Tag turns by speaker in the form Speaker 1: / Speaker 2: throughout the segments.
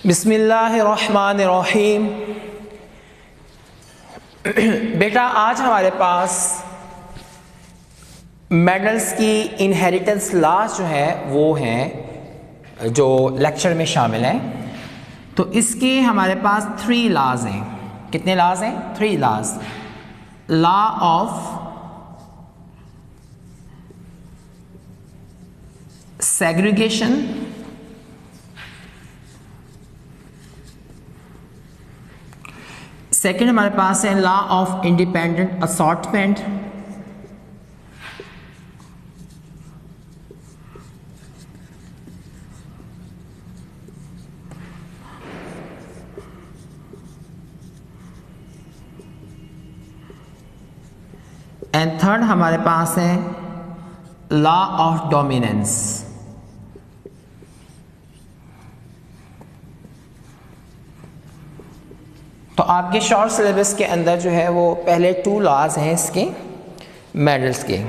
Speaker 1: बिस्मिल्लाहिर्रहमानिर्रहीम। बेटा आज हमारे पास मेडल्स की इनहेरिटेंस लॉज जो है वो हैं जो लेक्चर में शामिल हैं। तो इसके हमारे पास 3 लॉज हैं। कितने लॉज हैं? 3 laws. Law of segregation, second हमारे पास है law of independent assortment, and third हमारे पास है लॉ ऑफ डोमिनेंस। तो आपके शॉर्ट सिलेबस के अंदर जो है वो पहले 2 लॉज हैं इसके मेडल्स के।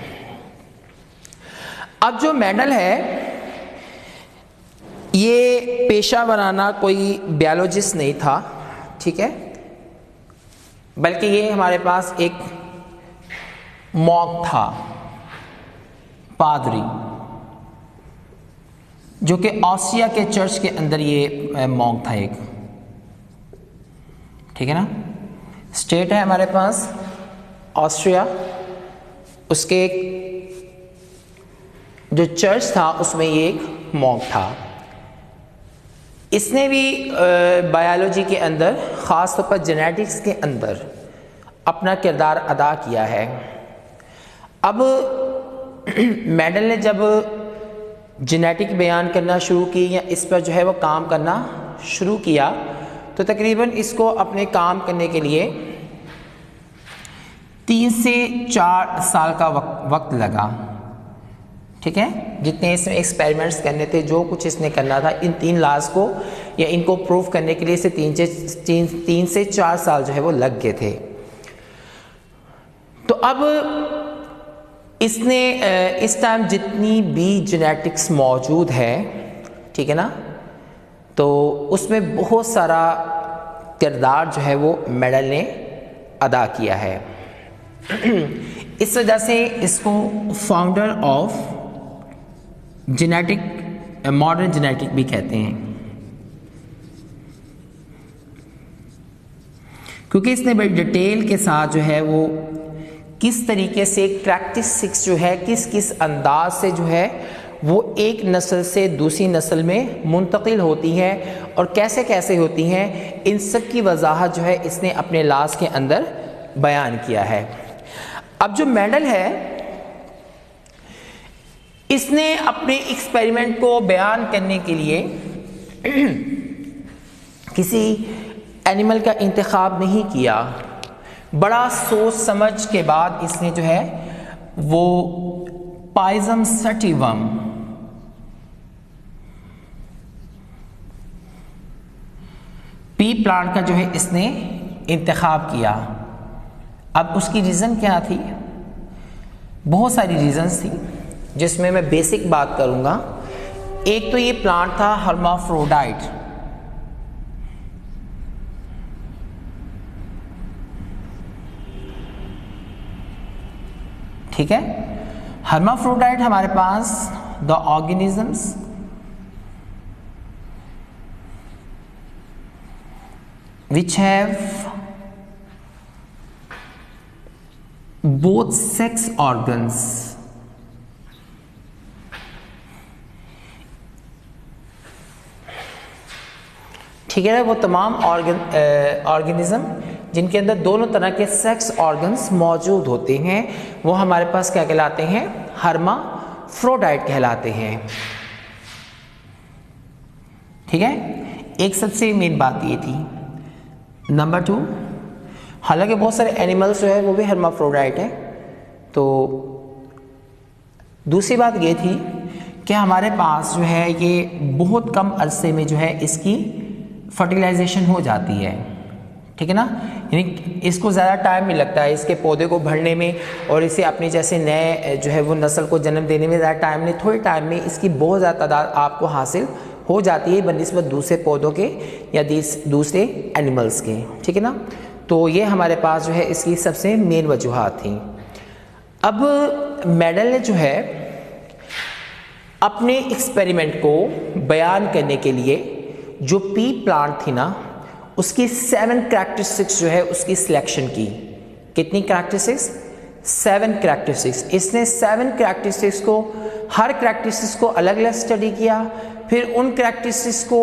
Speaker 1: अब जो मेडल है ये पेशा बनाना कोई बायोलॉजिस्ट नहीं था, ठीक है, बल्कि ये हमारे पास एक मॉन्क था, पादरी, जो कि ऑस्ट्रिया के चर्च के अंदर ये मॉन्क था एक, ठीक है ना। स्टेट है हमारे पास ऑस्ट्रिया, उसके जो चर्च था उसमें ये एक मॉन्क था। इसने भी बायोलॉजी के अंदर ख़ास तौर पर जेनेटिक्स के अंदर अपना किरदार अदा किया है। अब मेडल ने जब जेनेटिक बयान करना शुरू की या इस पर जो है वो काम करना शुरू किया तो तकरीबन इसको अपने काम करने के लिए 3 से 4 साल का वक्त लगा, ठीक है। जितने इसमें एक्सपेरिमेंट्स करने थे, जो कुछ इसने करना था, इन 3 लॉज को या इनको प्रूव करने के लिए इसे 3 से 4 साल जो है वो लग गए थे। तो अब इसने इस टाइम जितनी भी जेनेटिक्स मौजूद है, ठीक है ना, तो उसमें बहुत सारा किरदार जो है वो मेडल ने अदा किया है। इस वजह से इसको founder of genetic, modern genetic भी कहते हैं, क्योंकि इसने बड़ी डिटेल के साथ जो है वो किस तरीके से कैरेक्टरिस्टिक्स जो है किस किस अंदाज से जो है वो एक नस्ल से दूसरी नस्ल में मुंतकिल होती है और कैसे कैसे होती हैं, इन सब की वजाहत जो है इसने अपने लॉज के अंदर बयान किया है। अब जो मेडल है इसने अपने एक्सपेरिमेंट को बयान करने के लिए किसी एनिमल का इंतखाब नहीं किया। बड़ा सोच समझ के बाद इसने जो है वो पाइजम सटिवम, पी प्लांट का जो है इसने इंतखाब किया। अब उसकी रीज़न क्या थी? बहुत सारी रीज़न्स थी जिसमें मैं बेसिक बात करूंगा। एक तो ये प्लांट था हर्माफ्रोडाइट, ठीक है। हर्माफ्रोडाइट हमारे पास the organisms which have both sex organs, ठीक है। वो तमाम ऑर्गेनिज्म जिनके अंदर दोनों तरह के सेक्स ऑर्गन्स मौजूद होते हैं वो हमारे पास क्या कहलाते हैं? हर्माफ्रोडाइट कहलाते हैं, ठीक है। एक सबसे मेन बात ये थी। नंबर 2, हालांकि बहुत सारे एनिमल्स जो है वो भी हर्माफ्रोडाइट है, तो दूसरी बात ये थी कि हमारे पास जो है ये बहुत कम अरसे में जो है इसकी फर्टिलाइजेशन हो जाती है, ठीक है ना। यानी इसको ज़्यादा टाइम नहीं लगता है इसके पौधे को बढ़ने में और इसे अपनी जैसे नए जो है वो नस्ल को जन्म देने में ज़्यादा टाइम नहीं, थोड़े टाइम में इसकी बहुत ज़्यादा तादाद आपको हासिल हो जाती है बनिस्बत दूसरे पौधों के या दूसरे एनिमल्स के, ठीक है ना। तो ये हमारे पास जो है इसकी सबसे मेन वजूहात थी। अब मेडल ने जो है अपने एक्सपेरिमेंट को बयान करने के लिए जो पी प्लांट थी ना उसकी 7 कैरेक्टरिस्टिक्स जो है उसकी सिलेक्शन की। कितनी कैरेक्टरिस्टिक्स? 7 कैरेक्टरिस्टिक्स। इसने 7 कैरेक्टरिस्टिक्स को, हर कैरेक्टरिस्टिक्स को अलग अलग स्टडी किया, फिर उन कैरेक्टरिस्टिक्स को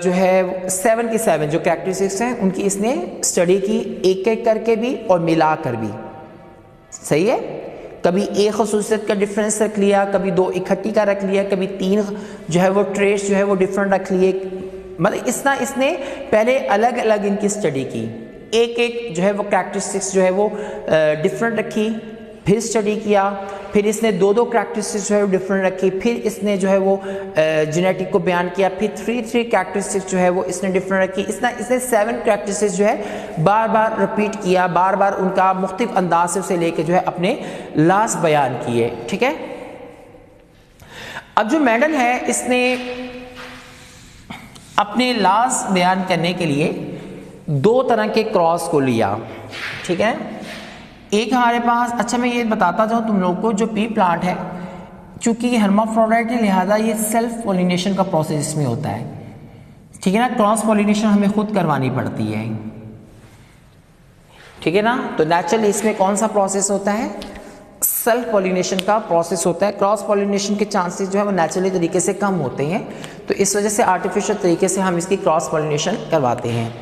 Speaker 1: जो है 7 की 7 जो कैरेक्टरिस्टिक्स हैं उनकी इसने स्टडी की, एक एक करके भी और मिला कर भी। सही है। कभी एक खसूसियत का डिफरेंस रख लिया, कभी 2 इकट्ठी का रख लिया, कभी 3 जो है वो ट्रेस जो है वो डिफरेंट रख लिए। मतलब इसने पहले अलग अलग इनकी स्टडी की, एक एक जो है वो कैरेक्टरिस्टिक्स जो है वो डिफरेंट रखी, फिर स्टडी किया, फिर इसने 2 कैरेक्टरिस्टिक्स जो है वो डिफरेंट रखी, फिर इसने जो है वो जेनेटिक को बयान किया, फिर 3 कैरेक्टरिस्टिक्स जो है वो इसने डिफरेंट रखी। इसने 7 कैरेक्टरिस्टिक्स जो है बार बार रिपीट किया, बार बार उनका मुख्तलिफ अंदाज से उसे लेके जो है अपने लास्ट बयान किए, ठीक है। अब जो मेडल है इसने अपने लास्ट बयान करने के लिए 2 तरह के क्रॉस को लिया, ठीक है। एक हमारे पास, अच्छा मैं ये बताता जाऊँ तुम लोग को, जो पी प्लांट है चूंकि हर्माफ्रोडाइट है लिहाजा ये सेल्फ पॉलिनेशन का प्रोसेस इसमें होता है, ठीक है ना। क्रॉस पॉलिनेशन हमें खुद करवानी पड़ती है, ठीक है ना। तो नेचुरली इसमें कौन सा प्रोसेस होता है? सेल्फ पॉलिनेशन का प्रोसेस होता है। क्रॉस पॉलिनेशन के चांसेस जो है वो नेचुरली तरीके से कम होते हैं, तो इस वजह से आर्टिफिशियल तरीके से हम इसकी क्रॉस पॉलिनेशन करवाते हैं।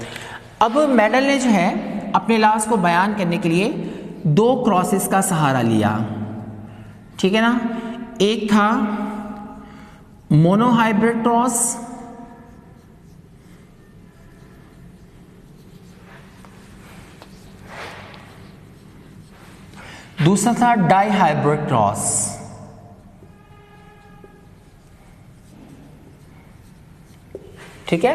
Speaker 1: अब मेडल ने जो है अपने लास्ट को बयान करने के लिए 2 क्रॉसेस का सहारा लिया, ठीक है ना। एक था मोनोहाइब्रिड क्रॉस, दूसरा था डाइहाइब्रिड क्रॉस। ठीक है,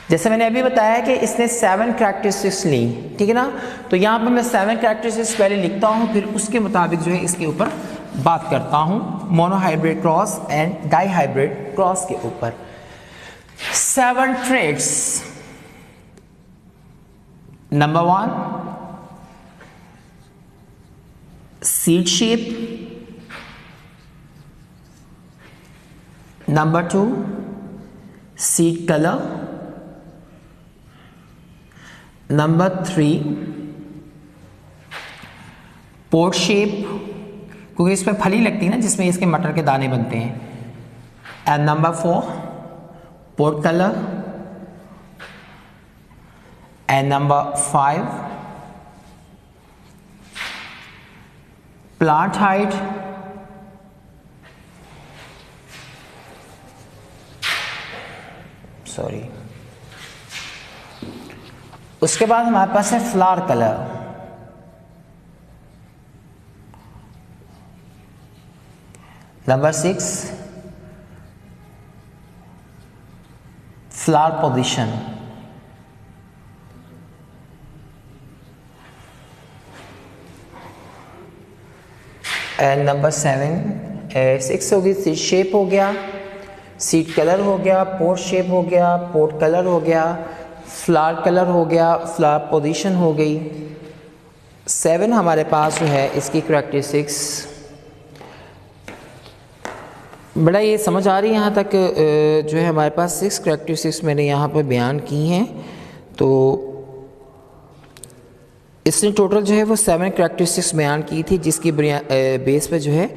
Speaker 1: जैसे मैंने अभी बताया कि इसने 7 कैरेक्टरिस्टिक्स ली, ठीक है ना। तो यहां पर मैं 7 कैरेक्टरिस्टिक्स पहले लिखता हूं, फिर उसके मुताबिक जो है इसके ऊपर बात करता हूं, monohybrid cross and dihybrid cross के ऊपर। 7 traits. Number 1 seed shape, number 2 seed colour, number 3 pod shape, क्योंकि इस पर फली लगती है ना जिसमें इसके मटर के दाने बनते हैं, and number 4 pod colour, and number 5 plant height, sorry, उसके बाद हमारे पास है flower colour, number 6 flower position, and number 6 होगी सीड शेप हो गया, सीड कलर हो गया, पोट शेप हो गया, पोट कलर हो गया, फ्लावर कलर हो गया, फ्लावर पोजीशन हो गई। 7 हमारे पास जो है इसकी करैक्टरिस्टिक्स। बड़ा ये समझ आ रही है यहाँ तक जो है हमारे पास 6 करैक्टरिस्टिक्स मैंने यहाँ पर बयान की हैं। तो इसने टोटल जो है वो 7 करैक्टरिस्टिक्स बयान की थी, जिसकी बेस पे जो है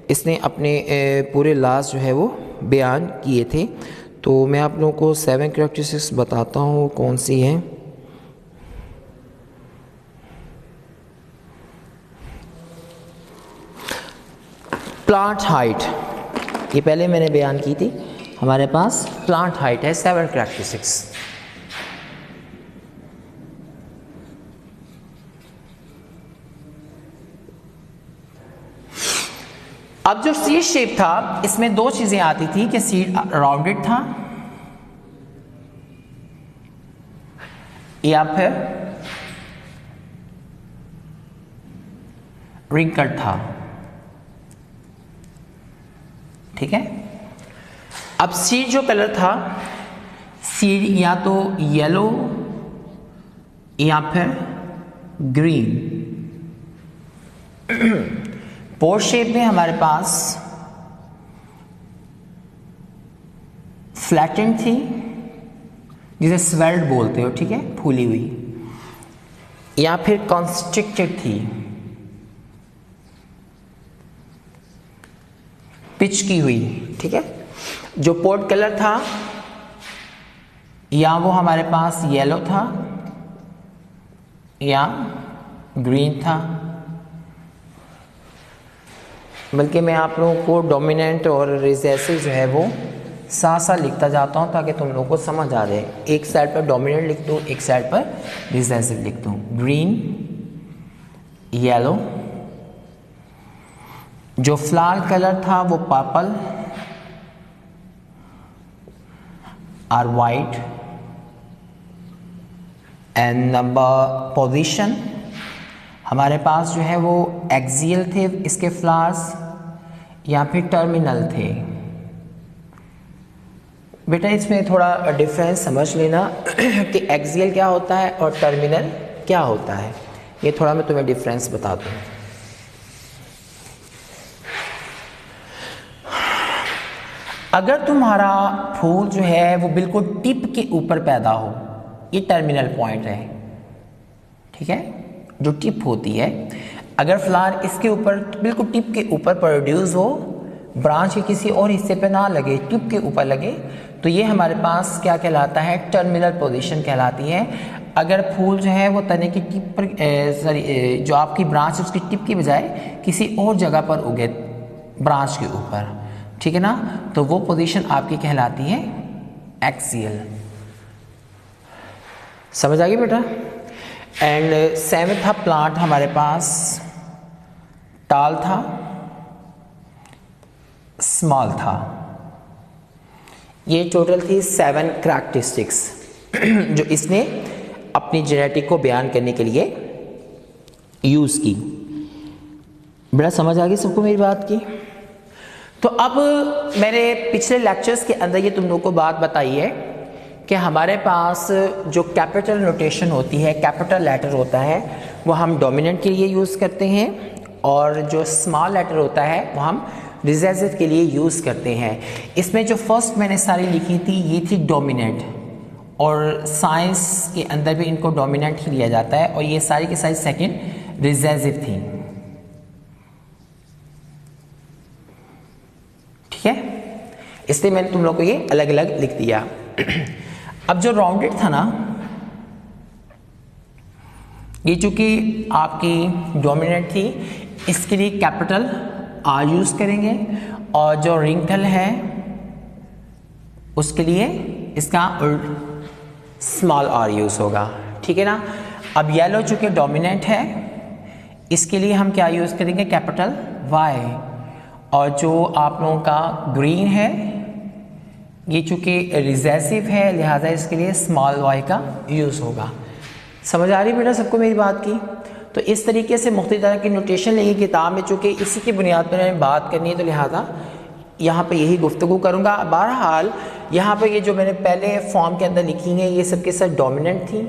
Speaker 1: इसने अपने पूरे लास्ट जो है वो बयान किए थे। तो मैं आप लोगों को 7 करैक्टरिस्टिक्स बताता हूँ कौन सी हैं। प्लांट हाइट, ये पहले मैंने बयान की थी, हमारे पास प्लांट हाइट है 7 करैक्टरिस्टिक्स। अब जो सीड शेप था इसमें 2 चीजें आती थी कि सीड राउंडेड था या फिर रिंकल्ड था। ठीक है, अब सीड जो कलर था, सीड या तो येलो या फिर ग्रीन। पोर शेप में हमारे पास फ्लैटेंड थी, जिसे स्वेल्ड बोलते हो, ठीक है, फूली हुई, या फिर कॉन्स्ट्रिक्टेड थी, पिच की हुई, ठीक है। जो पोर्ट कलर था या वो हमारे पास येलो था या ग्रीन था। बल्कि मैं आप लोगों को डोमिनेंट और रिसेसिव जो है वो साथ साथ लिखता जाता हूँ ताकि तुम लोगों को समझ आ जाए। एक साइड पर डोमिनेंट लिख दूँ, एक साइड पर रिसेसिव लिख दूँ। ग्रीन, येलो, जो फ्लावर कलर था वो पर्पल और वाइट, एंड नंबर पोजीशन हमारे पास जो है वो एक्सियल थे इसके फ्लावर्स या फिर टर्मिनल थे। बेटा इसमें थोड़ा डिफरेंस समझ लेना कि एक्सियल क्या होता है और टर्मिनल क्या होता है, ये थोड़ा मैं तुम्हें डिफरेंस बता दूँ। अगर तुम्हारा फूल जो है वो बिल्कुल टिप के ऊपर पैदा हो, ये टर्मिनल पॉइंट है, ठीक है, जो टिप होती है। अगर फ्लावर इसके ऊपर बिल्कुल टिप के ऊपर प्रोड्यूस हो, ब्रांच के किसी और हिस्से पे ना लगे, टिप के ऊपर लगे, तो ये हमारे पास क्या कहलाता है, टर्मिनल पोजीशन कहलाती है। अगर फूल जो है वो तने की टिप पर जो आपकी ब्रांच है उसकी टिप की बजाय किसी और जगह पर उगे, ब्रांच के ऊपर, ठीक है ना, तो वो पोजीशन आपकी कहलाती है एक्सियल। समझ आ गई बेटा। एंड सेवेंथ था प्लांट हमारे पास टाल था, स्मॉल था। ये टोटल थी 7 करैक्टरिस्टिक्स जो इसने अपनी जेनेटिक को बयान करने के लिए यूज की। बड़ा समझ आ गई सबको मेरी बात की। तो अब मैंने पिछले लेक्चर्स के अंदर ये तुम लोगों को बात बताई है कि हमारे पास जो कैपिटल नोटेशन होती है, कैपिटल लेटर होता है, वो हम डोमिनेंट के लिए यूज़ करते हैं, और जो स्मॉल लेटर होता है वो हम रिसेसिव के लिए यूज़ करते हैं। इसमें जो फर्स्ट मैंने सारी लिखी थी ये थी डोमिनेंट, और साइंस के अंदर भी इनको डोमिनेंट ही लिया जाता है, और ये सारी की सारी सेकेंड रिसेसिव थी, ठीक है। इसलिए मैंने तुम लोग को ये अलग अलग लिख दिया। अब जो राउंडेड था ना, ये चूंकि आपकी डोमिनेंट थी, इसके लिए कैपिटल आर यूज करेंगे, और जो रिंकल है उसके लिए इसका स्मॉल आर यूज होगा, ठीक है ना। अब येलो चूंकि डोमिनेंट है, इसके लिए हम क्या यूज करेंगे, कैपिटल वाई, और जो आप लोगों का ग्रीन है ये चूंकि रिसेसिव है, लिहाजा इसके लिए स्मॉल वाई का यूज होगा। समझ आ रही बेटा सबको मेरी बात की। तो इस तरीके से मुख्तलिफ तरह की नोटेशन लेंगे किताब में, चूंकि इसी की बुनियाद पर मैंने बात करनी है, तो लिहाजा यहाँ पे यही गुफ्तगू करूँगा। बहरहाल यहाँ पे ये जो मैंने पहले फॉर्म के अंदर लिखी हैं ये सब के सब डोमिनेंट थी,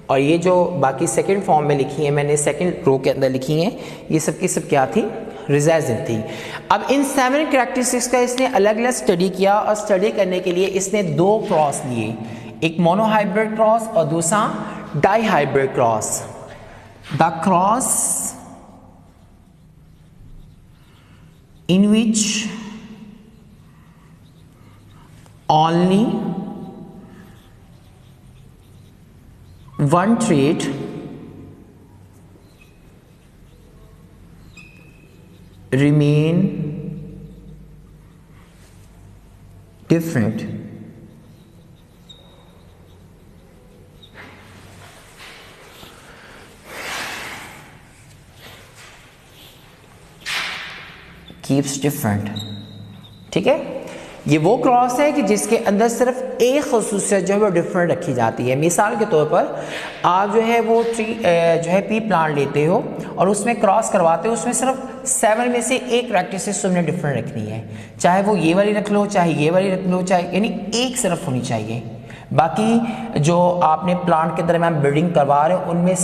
Speaker 1: और ये जो बाकी सेकंड फॉर्म में लिखी हैं, मैंने सेकंड रो के अंदर लिखी हैं, ये सब की सब क्या थी, रिसेसिव थी। अब इन 7 करैक्टरिस्टिक्स का इसने अलग अलग स्टडी किया, और स्टडी करने के लिए इसने 2 क्रॉस लिए, एक मोनोहाइब्रिड क्रॉस और दूसरा dihybrid cross. The cross in which only one trait remain different. Keeps different, ठीक है। ये वो क्रॉस है कि जिसके अंदर सिर्फ एक खसूसियत जो है वो डिफरेंट रखी जाती है। मिसाल के तौर पर आप जो है वो ट्री जो है पी प्लांट लेते हो और उसमें क्रॉस करवाते हो, उसमें सिर्फ 7 में से एक प्रैक्टिस तुमने डिफरेंट रखनी है, चाहे वो ये वाली रख लो, चाहे ये वाली रख लो, चाहे यानी एक सिर्फ होनी चाहिए। बाकी जो आपने प्लांट के दरमियान ब्रीडिंग करवा रहे हो उनमें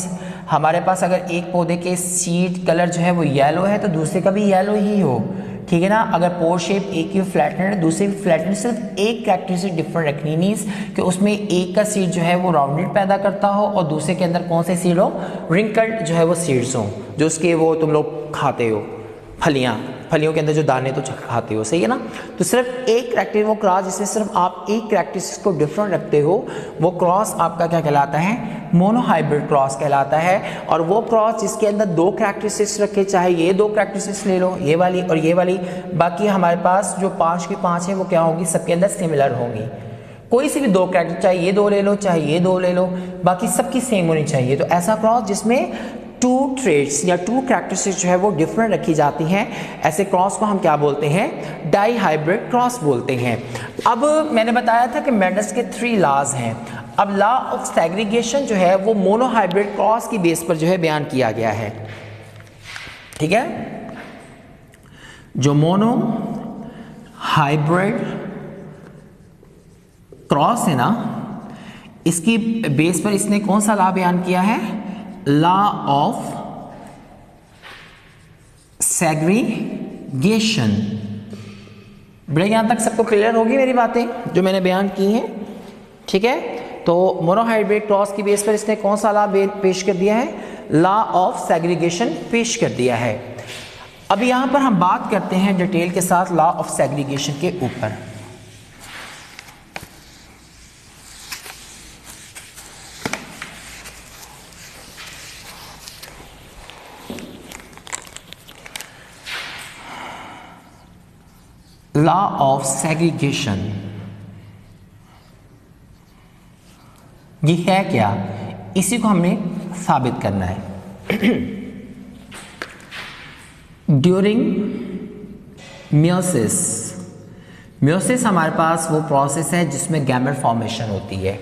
Speaker 1: हमारे पास अगर एक पौधे के सीड कलर जो है वो येलो है तो दूसरे का भी येलो ही हो, ठीक है ना। अगर पोर शेप एक ही फ्लैटनेड है, दूसरे भी फ्लैटनेड, सिर्फ एक कैरेक्टरिस्टिक डिफरेंट रखनी, मीन्स कि उसमें एक का सीड जो है वो राउंडेड पैदा करता हो और दूसरे के अंदर कौन से सीड हो, रिंकल्ड जो है वो सीड्स हो, जो उसके वो तुम लोग खाते हो, फलियों के अंदर जो दाने तो खाते हो, सही है ना। तो सिर्फ एक कैरेक्टर वो क्रॉस जिसमें सिर्फ आप एक कैरेक्टरिस्टिक को डिफरेंट रखते हो वो क्रॉस आपका क्या कहलाता है, मोनोहाइब्रिड क्रॉस कहलाता है। और वो क्रॉस जिसके अंदर 2 कैरेक्टरिस्टिक्स रखे, चाहे ये 2 कैरेक्टरिस्टिक्स ले लो, ये वाली और ये वाली, बाकी हमारे पास जो 5 की 5 है वो क्या होगी, सबके अंदर सिमिलर होंगी। कोई सी भी 2 कैरेक्टर, चाहे ये 2 ले लो, चाहे ये 2 ले लो, बाकी सबकी सेम होनी चाहिए। तो ऐसा क्रॉस जिसमें 2 ट्रेट्स या 2 कैरेक्टरिस्टिक्स जो है वो डिफरेंट रखी जाती हैं, ऐसे क्रॉस को हम क्या बोलते हैं, डाई हाइब्रिड क्रॉस बोलते हैं। अब मैंने बताया था कि मेंडल्स के 3 लॉज हैं। अब लॉ ऑफ सेग्रीगेशन जो है वो मोनोहाइब्रिड क्रॉस की बेस पर जो है बयान किया गया है, ठीक है। जो मोनो हाइब्रिड क्रॉस है ना, इसकी बेस पर इसने कौन सा लॉ बयान किया है, लॉ ऑफ सेग्रीगेशन। बड़े यहां तक सबको क्लियर होगी मेरी बातें जो मैंने बयान की हैं, ठीक है। तो मोनोहाइब्रिड क्रॉस की बेस पर इसने कौन सा लॉ पेश कर दिया है, लॉ ऑफ सेग्रीगेशन पेश कर दिया है। अब यहां पर हम बात करते हैं डिटेल के साथ लॉ ऑफ सेग्रीगेशन के ऊपर। लॉ ऑफ सेग्रीगेशन ये है क्या, इसी को हमने साबित करना है। ड्यूरिंग मियोसिस, मियोसिस हमारे पास वो प्रोसेस है जिसमें गैमेट फॉर्मेशन होती है।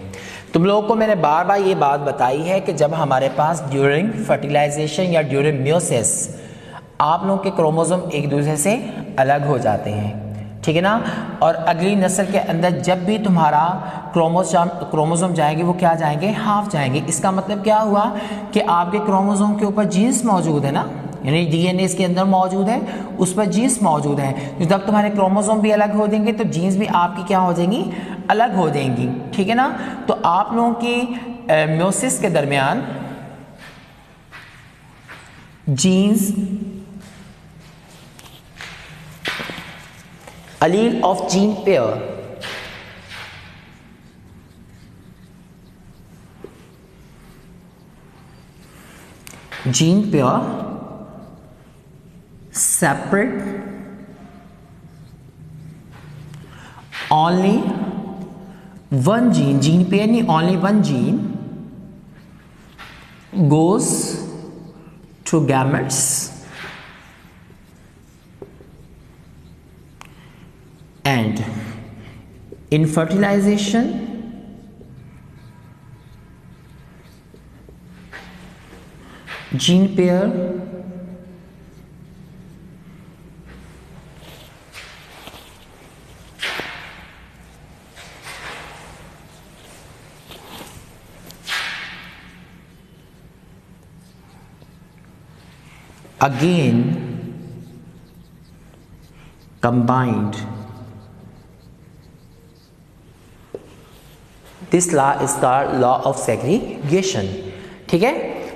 Speaker 1: तुम लोगों को मैंने बार बार ये बात बताई है कि जब हमारे पास ड्यूरिंग फर्टिलाइजेशन या ड्यूरिंग मियोसिस आप लोगों के क्रोमोसोम एक दूसरे से अलग हो जाते हैं, ठीक है ना। और अगली नस्ल के अंदर जब भी तुम्हारा क्रोमोसोम जाएंगे वो क्या जाएंगे, हाफ जाएंगे। इसका मतलब क्या हुआ कि आपके क्रोमोसोम के ऊपर जीन्स मौजूद है ना, यानी डीएनए इसके अंदर मौजूद है, उस पर जीन्स मौजूद है। तो जब तुम्हारे क्रोमोसोम भी अलग हो जाएंगे तो जीन्स भी आपकी क्या हो जाएंगी, अलग हो जाएंगी, ठीक है ना। तो आप लोगों की मियोसिस के दरमियान jeans allele of gene pair separate only one gene pair नहीं, only one gene goes to gametes and in fertilization gene pair again combined. This law is called law of segregation, ठीक है।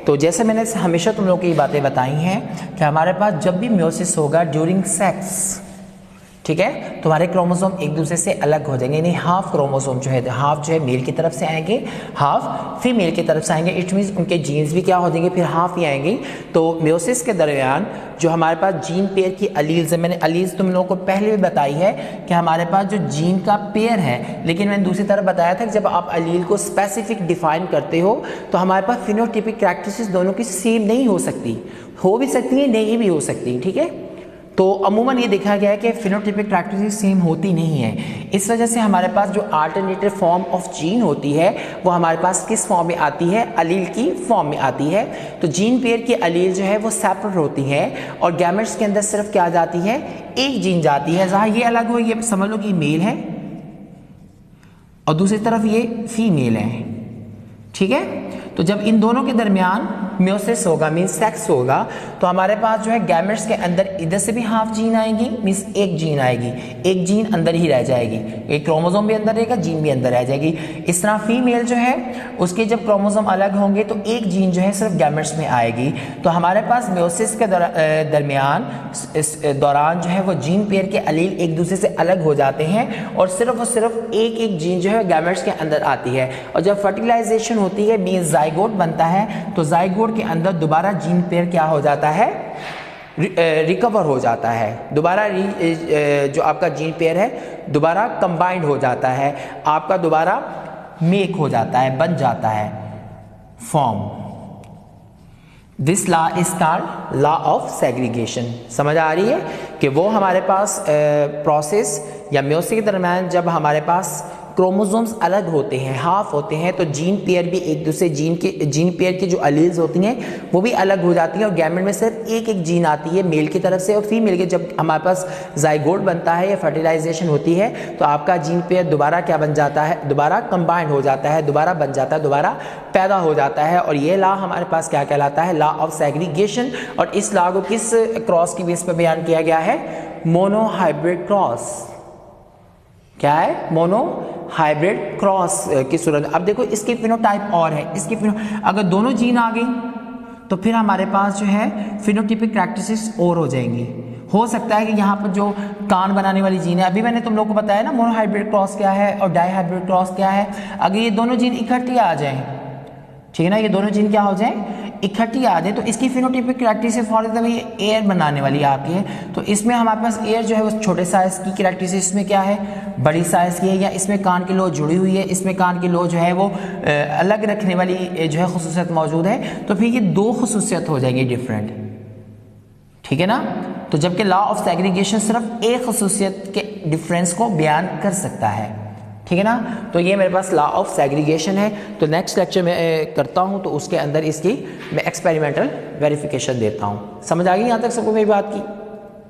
Speaker 1: तो जैसे मैंने हमेशा तुम लोगों को ये बातें बताई हैं कि हमारे पास जब भी मियोसिस होगा ड्यूरिंग सेक्स, ठीक है, तुम्हारे क्रोमोसोम एक दूसरे से अलग हो जाएंगे, यानी हाफ क्रोमोसोम जो है, हाफ जो है मेल की तरफ से आएंगे, हाफ फीमेल की तरफ से आएंगे। इट मीन्स उनके जीन्स भी क्या हो जाएंगे, फिर हाफ ही आएंगे। तो मियोसिस के दरमियान जो हमारे पास जीन पेयर की अलील्स है, मैंने अलील्स तुम लोगों को पहले भी बताई है कि हमारे पास जो जीन का पेयर है, लेकिन मैंने दूसरी तरफ बताया था कि जब आप अलील को स्पेसिफिक डिफाइन करते हो तो हमारे पास फिनोटिपिक कैरेक्टरिस्टिक्स दोनों की सेम नहीं हो सकती, हो भी सकती है, नहीं भी हो सकती, ठीक है। तो अमूमन ये देखा गया है कि फिनोटाइपिक कैरेक्टरिस्टिक्स सेम होती नहीं है। इस वजह से हमारे पास जो अल्टरनेटिव फॉर्म ऑफ जीन होती है वो हमारे पास किस फॉर्म में आती है, अलील की फॉर्म में आती है। तो जीन पेयर की अलील जो है वो सेपरेट होती है और गैमेट्स के अंदर सिर्फ क्या जाती है, एक जीन जाती है। जहाँ ये अलग हो, ये समझ लो कि मेल है और दूसरी तरफ ये फीमेल है, ठीक है। तो जब इन दोनों के दरमियान म्योसिस होगा, मीन्स सेक्स होगा, तो हमारे पास जो है गैमेट्स के अंदर इधर से भी हाफ जीन आएगी, मीन्स एक जीन आएगी, एक जीन अंदर ही रह जाएगी, एक क्रोमोसोम भी अंदर रहेगा, जीन भी अंदर रह जाएगी। इस तरह फीमेल जो है उसके जब क्रोमोसोम अलग होंगे तो एक जीन जो है सिर्फ गैमेट्स में आएगी। तो हमारे पास म्योसिस के दौरान जो है वो जीन पेयर के अलील एक दूसरे से अलग हो जाते हैं और सिर्फ एक जीन जो है गैमेट्स के अंदर आती है। और जब फर्टिलाइजेशन होती है, मीन्स जाइगोट बनता है, तो जाइगोट के अंदर दोबारा जीन पेयर क्या हो जाता है, रिकवर हो जाता है, दोबारा जो आपका जीन पेयर है दोबारा कंबाइंड हो जाता है, आपका दोबारा मेक हो जाता है, बन जाता है form. This law is called law of segregation. समझ आ रही है कि वो हमारे पास प्रोसेस या म्योसिस के दरम्यान जब हमारे पास क्रोमोसोम्स अलग होते हैं, हाफ होते हैं, तो जीन पेयर भी एक दूसरे जीन पेयर की जो अलील्स होती हैं वो भी अलग हो जाती हैं और गैमेट में सिर्फ एक जीन आती है मेल की तरफ से और फीमेल के। जब हमारे पास जाइगोट बनता है या फर्टिलाइजेशन होती है तो आपका जीन पेयर दोबारा क्या बन जाता है, दोबारा कंबाइंड हो जाता है, दोबारा बन जाता है, दोबारा पैदा हो जाता है। और ये लॉ हमारे पास क्या कहलाता है, लॉ ऑफ सेग्रीगेशन। और इस लॉ को किस क्रॉस की बेस पर बयान किया गया है, मोनोहाइब्रिड क्रॉस। क्या है, मोनो हाइब्रिड क्रॉस की सूरत। अब देखो इसकी फिनोटाइप और है, इसकी अगर दोनों जीन आ गई तो फिर हमारे पास जो है फिनोटाइपिक कैरेक्टरिस्टिक्स और हो जाएंगी। हो सकता है कि यहाँ पर जो कान बनाने वाली जीन है, अभी मैंने तुम लोग को बताया ना मोनोहाइब्रिड क्रॉस क्या है और डाईहाइब्रिड क्रॉस क्या है। अगर ये दोनों जीन इकट्ठे आ जाएं, ठीक है ना, ये दोनों जीन क्या हो जाए, इकट्ठी आ जाए, तो इसकी फिनोटाइपिक कैरेक्टरिस्टिक्स फॉर एग्जाम्पल ये एयर बनाने वाली आपकी है, तो इसमें हमारे पास एयर जो है वो छोटे साइज की कैरेक्टरिस्टिक्स, इसमें क्या है, बड़ी साइज की है, या इसमें कान की लो जुड़ी हुई है, इसमें कान की लो जो है वो अलग रखने वाली जो है खुसूसियत मौजूद है, तो फिर ये दो खुसूसियत हो जाएंगी डिफरेंट, ठीक है ना। तो जबकि लॉ ऑफ सेग्रीगेशन सिर्फ एक खुसूसियत के डिफरेंस को बयान कर सकता है, ठीक है ना। तो ये मेरे पास लॉ ऑफ सेग्रीगेशन है। तो नेक्स्ट लेक्चर में करता हूँ तो उसके अंदर इसकी मैं एक्सपेरिमेंटल वेरिफिकेशन देता हूँ। समझ आ गई यहाँ तक सबको मेरी बात की।